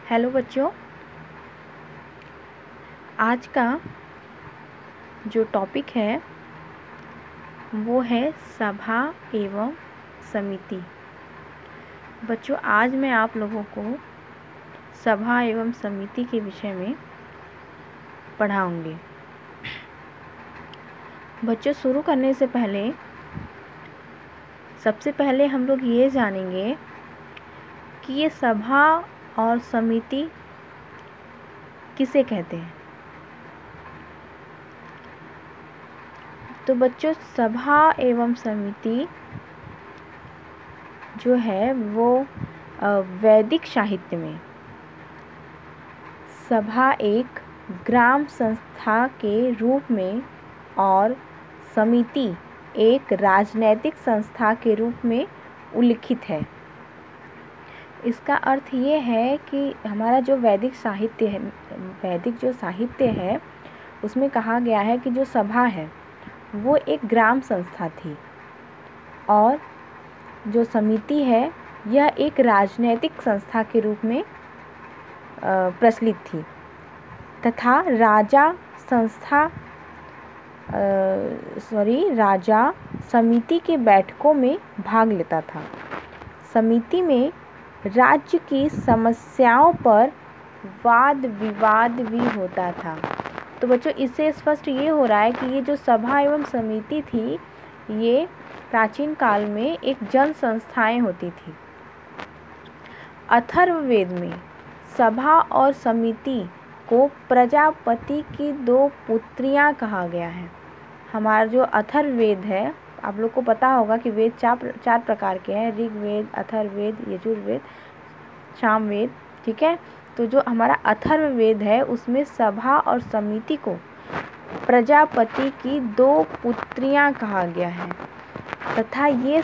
Hello बच्चों, आज का जो टॉपिक है वो है सभा एवं समिति। बच्चों, आज मैं आप लोगों को सभा एवं समिति के विषय में पढ़ाऊंगी। बच्चों, शुरू करने से पहले सबसे पहले हम लोग ये जानेंगे कि ये सभा और समिति किसे कहते हैं। तो बच्चों, सभा एवं समिति जो है वो वैदिक साहित्य में सभा एक ग्राम संस्था के रूप में और समिति एक राजनैतिक संस्था के रूप में उल्लिखित है। इसका अर्थ ये है कि हमारा जो वैदिक जो साहित्य है उसमें कहा गया है कि जो सभा है वो एक ग्राम संस्था थी और जो समिति है यह एक राजनैतिक संस्था के रूप में प्रचलित थी तथा राजा समिति के बैठकों में भाग लेता था। समिति में राज्य की समस्याओं पर वाद विवाद भी होता था। तो बच्चों, इससे स्पष्ट ये हो रहा है कि ये जो सभा एवं समिति थी ये प्राचीन काल में एक जन संस्थाएं होती थी। अथर्ववेद में सभा और समिति को प्रजापति की 2 पुत्रियां कहा गया है। हमारा जो अथर्ववेद है, आप लोग को पता होगा कि वेद 4 प्रकार के हैं, ऋग्वेद, अथर्ववेद, यजुर्वेद, सामवेद। ठीक है, तो जो हमारा अथर्ववेद है उसमें सभा और समिति को प्रजापति की 2 पुत्रियां कहा गया है तथा ये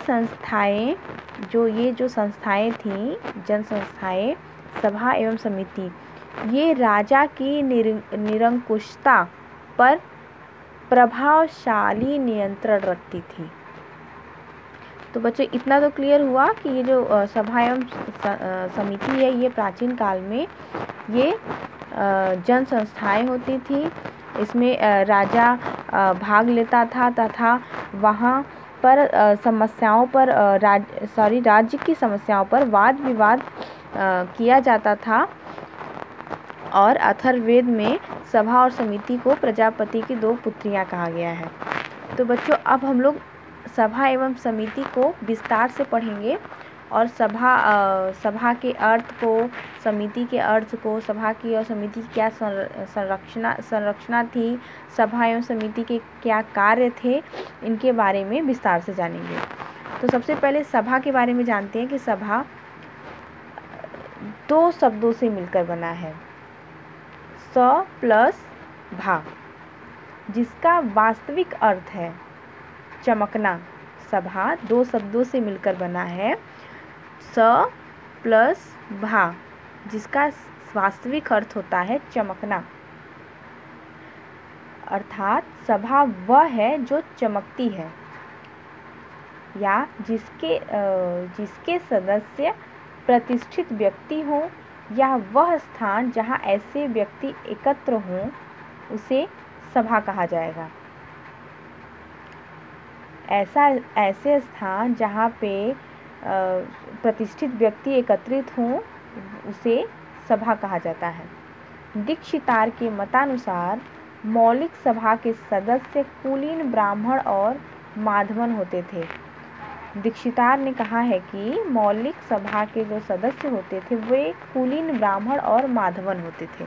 जो संस्थाएं थीं, जन संस्थाएं, सभा एवं समिति, ये राजा की निरंकुशता पर प्रभावशाली नियंत्रण रखती थी। तो बच्चों, इतना तो क्लियर हुआ कि ये जो सभा एवं समिति है ये प्राचीन काल में ये जन संस्थाएं होती थी। इसमें राजा भाग लेता था तथा वहाँ पर राज्य की समस्याओं पर वाद विवाद किया जाता था। और अथर्ववेद में सभा और समिति को प्रजापति की 2 पुत्रियां कहा गया है। तो बच्चों, अब हम लोग सभा एवं समिति को विस्तार से पढ़ेंगे और सभा के अर्थ को, समिति के अर्थ को, सभा की और समिति की क्या संरचना थी, सभा एवं समिति के क्या कार्य थे, इनके बारे में विस्तार से जानेंगे। तो सबसे पहले सभा के बारे में जानते हैं कि सभा 2 शब्दों से मिलकर बना है, स प्लस भा, जिसका वास्तविक अर्थ है चमकना। सभा 2 शब्दों से मिलकर बना है, स प्लस भा, जिसका वास्तविक अर्थ होता है चमकना। अर्थात सभा वह है जो चमकती है या जिसके सदस्य प्रतिष्ठित व्यक्ति हों या वह स्थान जहाँ ऐसे व्यक्ति एकत्र हों उसे सभा कहा जाएगा। ऐसे स्थान जहाँ पे प्रतिष्ठित व्यक्ति एकत्रित हों उसे सभा कहा जाता है। दीक्षितार के मतानुसार मौलिक सभा के सदस्य कुलीन ब्राह्मण और माधवन होते थे। दीक्षितार ने कहा है कि मौलिक सभा के जो सदस्य होते थे वे कुलीन ब्राह्मण और माधवन होते थे।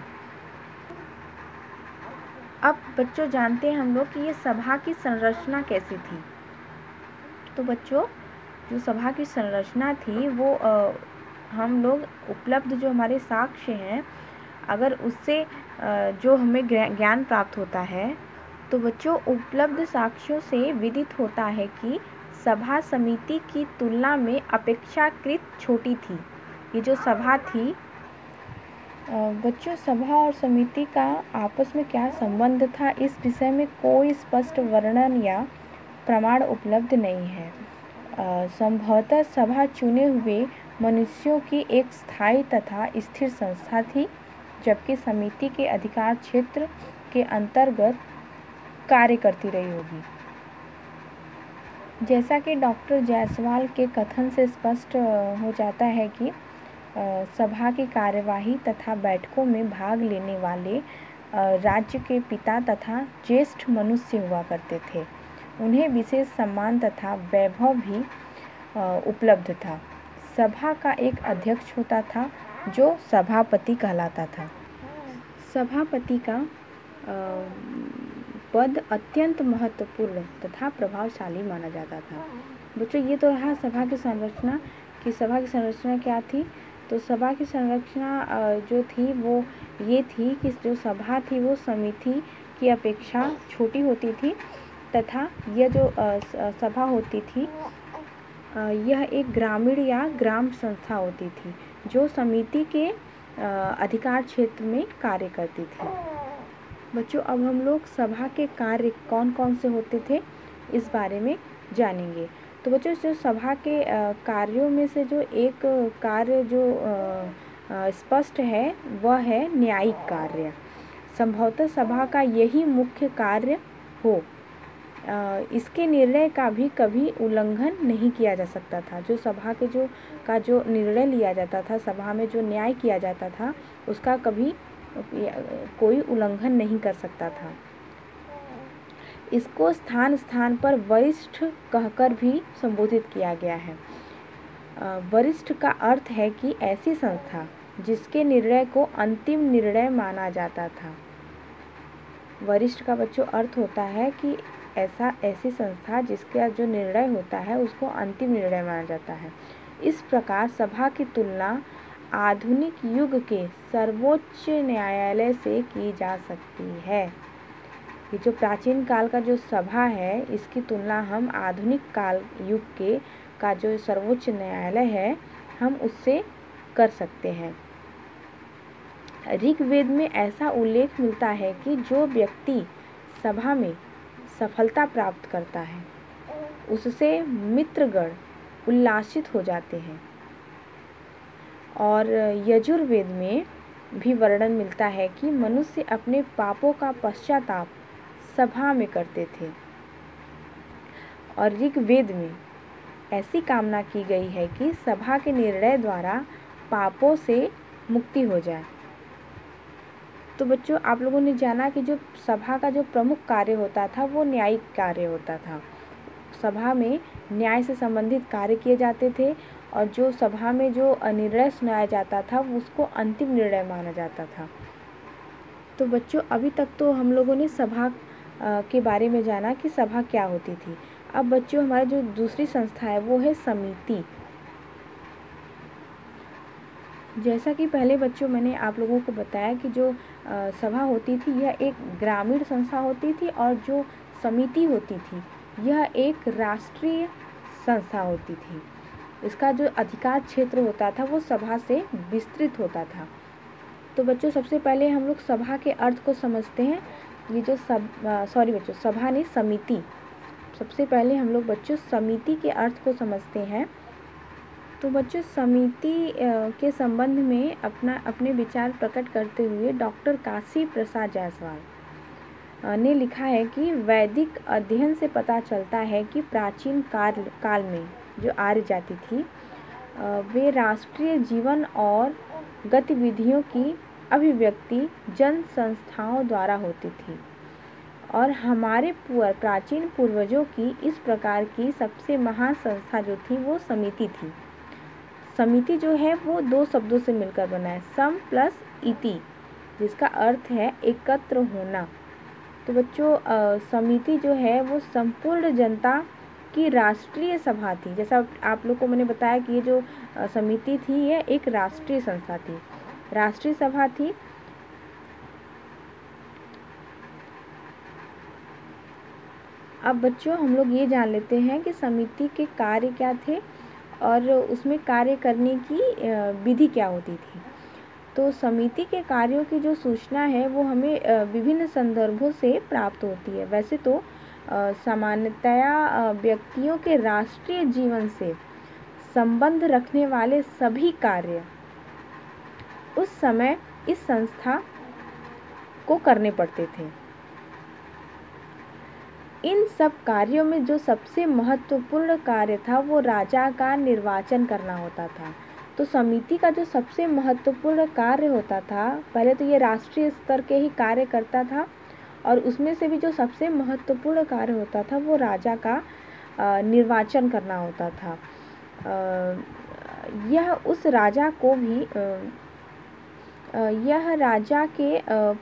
अब बच्चों, जानते हैं हम लोग कि ये सभा की संरचना कैसी थी। तो बच्चों, जो सभा की संरचना थी वो हम लोग उपलब्ध जो हमारे साक्ष्य हैं, अगर उससे जो हमें ज्ञान प्राप्त होता है तो बच्चों उपलब्ध साक्ष्यों से विदित होता है कि सभा समिति की तुलना में अपेक्षाकृत छोटी थी। ये जो सभा थी, बच्चों, सभा और समिति का आपस में क्या संबंध था, इस विषय में कोई स्पष्ट वर्णन या प्रमाण उपलब्ध नहीं है। संभवतः सभा चुने हुए मनुष्यों की एक स्थायी तथा स्थिर संस्था थी, जबकि समिति के अधिकार क्षेत्र के अंतर्गत कार्य करती रही होगी। जैसा कि डॉक्टर जायसवाल के कथन से स्पष्ट हो जाता है कि सभा की कार्यवाही तथा बैठकों में भाग लेने वाले राज्य के पिता तथा ज्येष्ठ मनुष्य हुआ करते थे। उन्हें विशेष सम्मान तथा वैभव भी उपलब्ध था। सभा का एक अध्यक्ष होता था जो सभापति कहलाता था। सभापति का पद अत्यंत महत्वपूर्ण तथा प्रभावशाली माना जाता था। बच्चों, ये तो रहा सभा की संरचना कि सभा की संरचना क्या थी। तो सभा की संरचना जो थी वो ये थी कि जो सभा थी वो समिति की अपेक्षा छोटी होती थी तथा यह जो सभा होती थी यह एक ग्रामीण या ग्राम संस्था होती थी जो समिति के अधिकार क्षेत्र में कार्य करती थी। बच्चों, अब हम लोग सभा के कार्य कौन कौन से होते थे इस बारे में जानेंगे। तो बच्चों, जो सभा के कार्यों में से जो एक कार्य जो स्पष्ट है वह है न्यायिक कार्य। संभवतः सभा का यही मुख्य कार्य हो। इसके निर्णय का भी कभी उल्लंघन नहीं किया जा सकता था। जो सभा के जो निर्णय लिया जाता था, सभा में जो न्याय किया जाता था, उसका कभी कोई उल्लंघन नहीं कर सकता था। इसको स्थान स्थान पर वरिष्ठ कहकर भी संबोधित किया गया है। वरिष्ठ का अर्थ है कि ऐसी संस्था जिसके निर्णय को अंतिम निर्णय माना जाता था। वरिष्ठ का बच्चों अर्थ होता है कि ऐसी संस्था जिसका जो निर्णय होता है उसको अंतिम निर्णय माना जाता है। इस प्रकार सभा की तुलना आधुनिक युग के सर्वोच्च न्यायालय से की जा सकती है। ये जो प्राचीन काल का जो सभा है इसकी तुलना हम आधुनिक काल युग का जो सर्वोच्च न्यायालय है हम उससे कर सकते हैं। ऋग्वेद में ऐसा उल्लेख मिलता है कि जो व्यक्ति सभा में सफलता प्राप्त करता है उससे मित्रगण उल्लासित हो जाते हैं। और यजुर्वेद में भी वर्णन मिलता है कि मनुष्य अपने पापों का पश्चाताप सभा में करते थे। और ऋग्वेद में ऐसी कामना की गई है कि सभा के निर्णय द्वारा पापों से मुक्ति हो जाए। तो बच्चों, आप लोगों ने जाना कि जो सभा का जो प्रमुख कार्य होता था वो न्यायिक कार्य होता था। सभा में न्याय से संबंधित कार्य किए जाते थे और जो सभा में जो निर्णय सुनाया जाता था उसको अंतिम निर्णय माना जाता था। तो बच्चों, अभी तक तो हम लोगों ने सभा के बारे में जाना कि सभा क्या होती थी। अब बच्चों, हमारी जो दूसरी संस्था है वो है समिति। जैसा कि पहले बच्चों मैंने आप लोगों को बताया कि जो सभा होती थी यह एक ग्रामीण संस्था होती थी और जो समिति होती थी यह एक राष्ट्रीय संस्था होती थी। इसका जो अधिकार क्षेत्र होता था वो सभा से विस्तृत होता था। तो बच्चों, सबसे पहले हम लोग सभा के अर्थ को समझते हैं। ये जो सभा नहीं, समिति। सबसे पहले हम लोग बच्चों समिति के अर्थ को समझते हैं। तो बच्चों, समिति के संबंध में अपने विचार प्रकट करते हुए डॉक्टर काशी प्रसाद जायसवाल ने लिखा है कि वैदिक अध्ययन से पता चलता है कि प्राचीन काल में जो आर्य जाति थी वे राष्ट्रीय जीवन और गतिविधियों की अभिव्यक्ति जन संस्थाओं द्वारा होती थी। और हमारे प्राचीन पूर्वजों की इस प्रकार की सबसे महान संस्था जो थी वो समिति थी। समिति जो है वो दो शब्दों से मिलकर बना है, सम प्लस इति, जिसका अर्थ है एकत्र होना। तो बच्चों, समिति जो है वो संपूर्ण जनता की राष्ट्रीय सभा थी। जैसा आप लोग को मैंने बताया कि ये जो समिति थी यह एक राष्ट्रीय संस्था थी, राष्ट्रीय सभा थी। अब बच्चों, हम लोग ये जान लेते हैं कि समिति के कार्य क्या थे और उसमें कार्य करने की विधि क्या होती थी। तो समिति के कार्यों की जो सूचना है वो हमें विभिन्न संदर्भों से प्राप्त होती है। वैसे तो सामान्यतया व्यक्तियों के राष्ट्रीय जीवन से संबंध रखने वाले सभी कार्य उस समय इस संस्था को करने पड़ते थे। इन सब कार्यों में जो सबसे महत्वपूर्ण कार्य था वो राजा का निर्वाचन करना होता था। तो समिति का जो सबसे महत्वपूर्ण कार्य होता था, पहले तो ये राष्ट्रीय स्तर के ही कार्य करता था, और उसमें से भी जो सबसे महत्वपूर्ण कार्य होता था वो राजा का निर्वाचन करना होता था। यह उस राजा को भी यह राजा के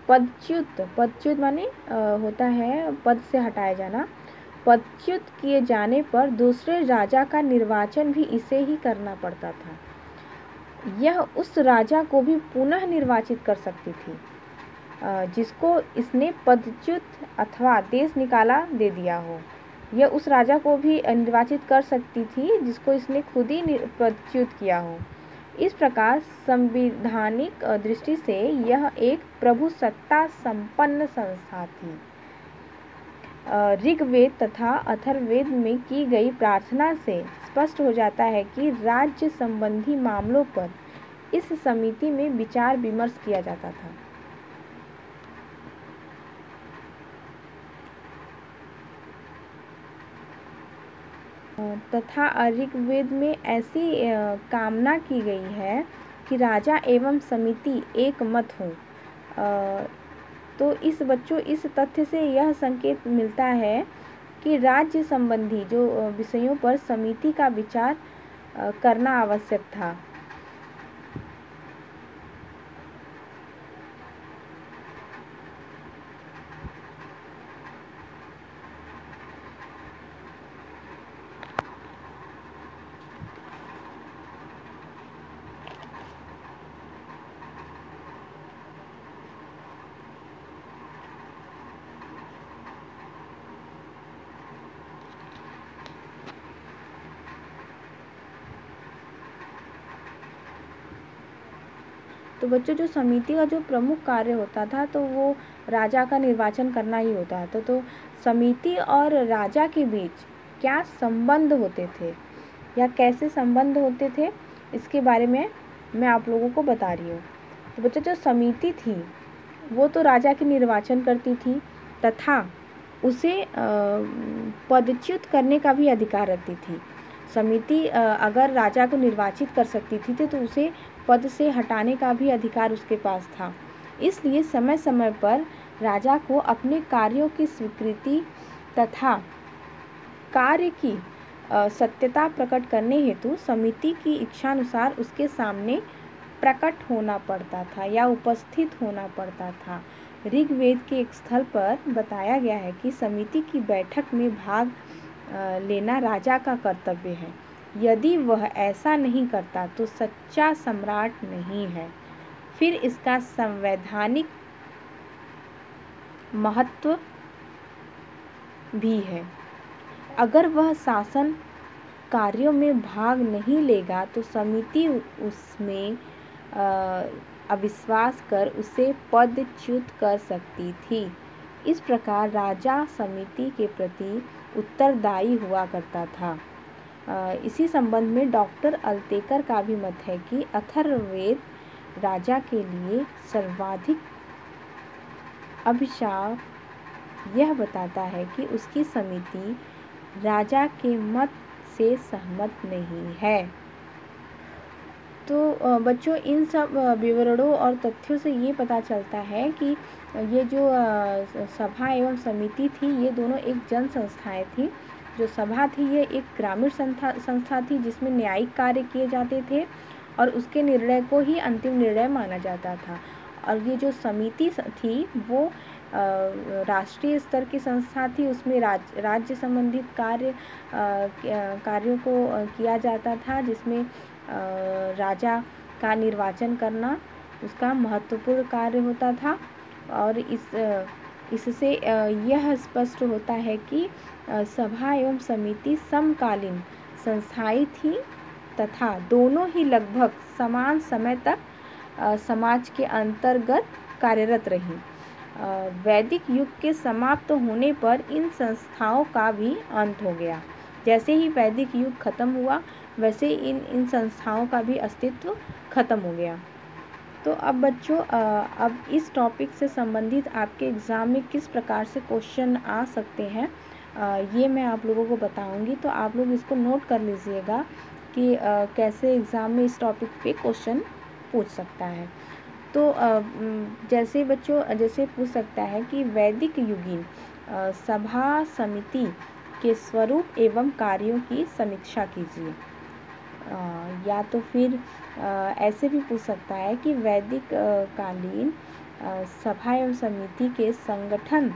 पदच्युत माने होता है पद से हटाया जाना, पदच्युत किए जाने पर दूसरे राजा का निर्वाचन भी इसे ही करना पड़ता था। यह उस राजा को भी पुनः निर्वाचित कर सकती थी जिसको इसने पदच्युत अथवा देश निकाला दे दिया हो। यह उस राजा को भी निर्वाचित कर सकती थी जिसको इसने खुद ही पदच्युत किया हो। इस प्रकार संवैधानिक दृष्टि से यह एक प्रभुसत्ता संपन्न संस्था थी। ऋग्वेद तथा अथर्ववेद में की गई प्रार्थना से स्पष्ट हो जाता है कि राज्य संबंधी मामलों पर इस समिति में विचार विमर्श किया जाता था। तथा ऋग्वेद में ऐसी कामना की गई है कि राजा एवं समिति एक मत हो। तो इस तथ्य से यह संकेत मिलता है कि राज्य संबंधी जो विषयों पर समिति का विचार करना आवश्यक था। तो बच्चों, जो समिति का जो प्रमुख कार्य होता था तो वो राजा का निर्वाचन करना ही होता था। तो समिति और राजा के बीच क्या संबंध होते थे या कैसे संबंध होते थे, इसके बारे में मैं आप लोगों को बता रही हूँ। तो बच्चों, जो समिति थी वो तो राजा की निर्वाचन करती थी तथा उसे पदच्युत करने का भी अधिकार रखती थी। समिति अगर राजा को निर्वाचित कर सकती थी तो उसे पद से हटाने का भी अधिकार उसके पास था। इसलिए समय समय पर राजा को अपने कार्यों की स्वीकृति तथा कार्य की सत्यता प्रकट करने हेतु समिति की इच्छानुसार उसके सामने प्रकट होना पड़ता था या उपस्थित होना पड़ता था। ऋग्वेद के एक स्थल पर बताया गया है कि समिति की बैठक में भाग लेना राजा का कर्तव्य है। यदि वह ऐसा नहीं करता तो सच्चा सम्राट नहीं है। फिर इसका संवैधानिक महत्व भी है। अगर वह शासन कार्यों में भाग नहीं लेगा तो समिति उसमें अविश्वास कर उसे पदच्युत कर सकती थी। इस प्रकार राजा समिति के प्रति उत्तरदायी हुआ करता था। इसी संबंध में डॉक्टर अल्तेकर का भी मत है कि अथर्ववेद राजा के लिए सर्वाधिक अभिशाप यह बताता है कि उसकी समिति राजा के मत से सहमत नहीं है। तो बच्चों, इन सब विवरणों और तथ्यों से ये पता चलता है कि ये जो सभा एवं समिति थी ये दोनों एक जन संस्थाएं थी। जो सभा थी ये एक ग्रामीण संस्था थी जिसमें न्यायिक कार्य किए जाते थे और उसके निर्णय को ही अंतिम निर्णय माना जाता था। और ये जो समिति थी वो राष्ट्रीय स्तर की संस्था थी। उसमें राज्य संबंधित कार्यों को किया जाता था, जिसमें राजा का निर्वाचन करना उसका महत्वपूर्ण कार्य होता था। और इससे यह स्पष्ट होता है कि सभा एवं समिति समकालीन संस्थाएं थी तथा दोनों ही लगभग समान समय तक समाज के अंतर्गत कार्यरत रही। वैदिक युग के समाप्त होने पर इन संस्थाओं का भी अंत हो गया। जैसे ही वैदिक युग खत्म हुआ वैसे इन इन संस्थाओं का भी अस्तित्व खत्म हो गया। तो अब बच्चों अब इस टॉपिक से संबंधित आपके एग्ज़ाम में किस प्रकार से क्वेश्चन आ सकते हैं ये मैं आप लोगों को बताऊंगी। तो आप लोग इसको नोट कर लीजिएगा कि कैसे एग्ज़ाम में इस टॉपिक पे क्वेश्चन पूछ सकता है। तो जैसे बच्चों जैसे पूछ सकता है कि वैदिक युगीन सभा समिति के स्वरूप एवं कार्यों की समीक्षा कीजिए। या तो फिर ऐसे भी पूछ सकता है कि वैदिक कालीन सभा एवं समिति के संगठन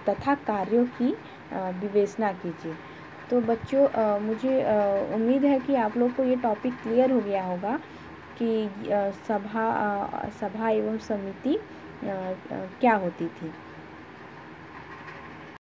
तथा कार्यों की विवेचना कीजिए। तो बच्चों मुझे उम्मीद है कि आप लोग को ये टॉपिक क्लियर हो गया होगा कि सभा एवं समिति क्या होती थी।